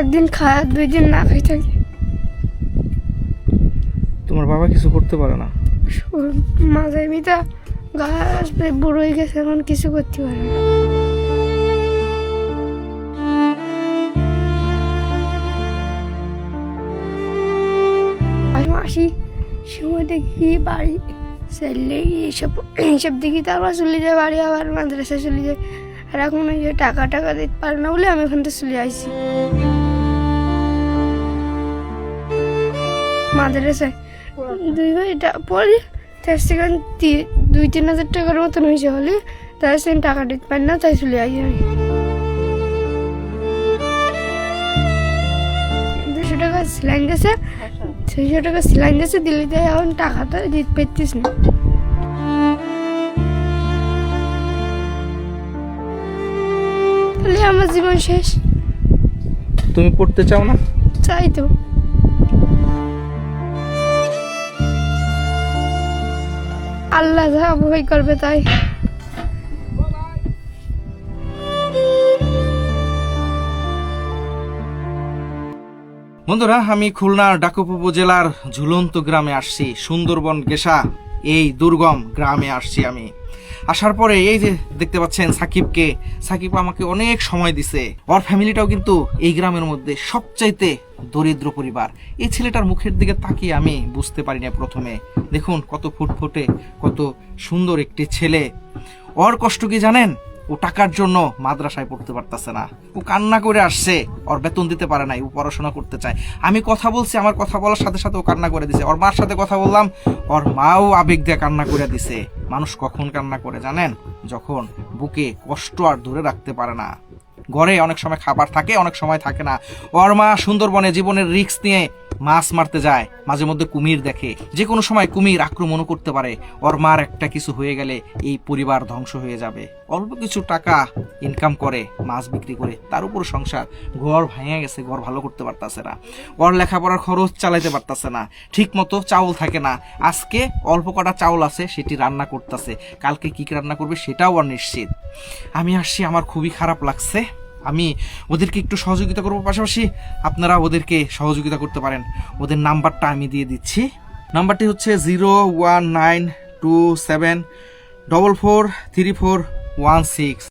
একদিন খায় 2 দিন না খাই থাকি। তোমার বাবা কিছু করতে পারে না? মাঝে মিতা গাছ বুড়ো হয়ে গেছে, এখন কিছু করতে পারে না। আমি আসি সময় দেখি বাড়ি চললে এইসব দেখি, তারপর চলে যায় বাড়ি, আবার মাদ্রাসায় চলে যায়। আর এখন ওই যে টাকা দিতে পারে না বলে আমি ওখান থেকে চলে আসছি মাদ্রাসায়। 2 ঘন্টা পরে তার সেখানে 2-3 হাজার টাকার মতন হয়েছে, হলে তার সেখানে টাকা দিতে পারি না, তাই চলে আসি আমি। 200 টাকা সিলাইন গেছে, 600 টাকা সিলাইন গেছে, দিল্লি দেয়, এখন টাকাটা দিতে পারতিস না। তাহলে আমার জীবন শেষ। তুমি পড়তে চাও না? চাই তো। আল্লাহ যা ভয় করবে তাই। বন্ধুরা, আমি খুলনার ডাকুপ উপজেলার ঝুলন্ত গ্রামে আসছি, সুন্দরবন গেসা এই দুর্গম গ্রামে আসছি আমি। আসার পরে এই যে দেখতে পাচ্ছেন সাকিব আমাকে অনেক সময় দিছে। ওর ফ্যামিলিটাও কিন্তু এই গ্রামের মধ্যে সবচাইতে দরিদ্র পরিবার। এই ছেলেটার মুখের দিকে তাকিয়ে আমি বুঝতে পারি না প্রথমে। দেখুন কত ফুটফুটে, কত সুন্দর একটি ছেলে। ওর কষ্ট কি জানেন? ও টাকার জন্য মাদ্রাসায় পড়তে পারতেছে না, ও কান্না করে আসছে, ওর বেতন দিতে পারে নাই, ও পড়াশোনা করতে চায়। আমি কথা বলছি, আমার কথা বলার সাথে সাথে ও কান্না করে দিছে। ওর মার সাথে কথা বললাম, ওর মাও আবেগ দিয়ে কান্না করে দিছে। মানুষ কখন কান্না করে জানেন? যখন বুকে কষ্ট আর ধরে রাখতে পারে না। ঘরে অনেক সময় খাবার থাকে, অনেক সময় থাকে না। ওর মা সুন্দরবনে জীবনের রিস্ক নিয়ে মাছ মারতে যায়, মাঝে মধ্যে কুমির দেখে, যে কোনো সময় কুমির আক্রমণও করতে পারে। ওর মার একটা কিছু হয়ে গেলে এই পরিবার ধ্বংস হয়ে যাবে। অল্প কিছু টাকা ইনকাম করে মাছ বিক্রি করে, তার উপর সংসার। ঘর ভেঙে গেছে, ঘর ভালো করতে পারতেছে না, ওর লেখাপড়ার খরচ চালাইতে পারতেছে না, ঠিক মতো চাউল থাকে না। আজকে অল্প কটা চাউল আছে, সেটি রান্না করতেছে, কালকে কি রান্না করবে সেটাও অনিশ্চিত। আমি আসছি, আমার খুবই খারাপ লাগছে। আমি ওদেরকে একটু সহযোগিতা করবো, পাশাপাশি আপনারা ওদেরকে সহযোগিতা করতে পারেন। ওদের নাম্বারটা আমি দিয়ে দিচ্ছি। নাম্বারটি হচ্ছে 01927443416।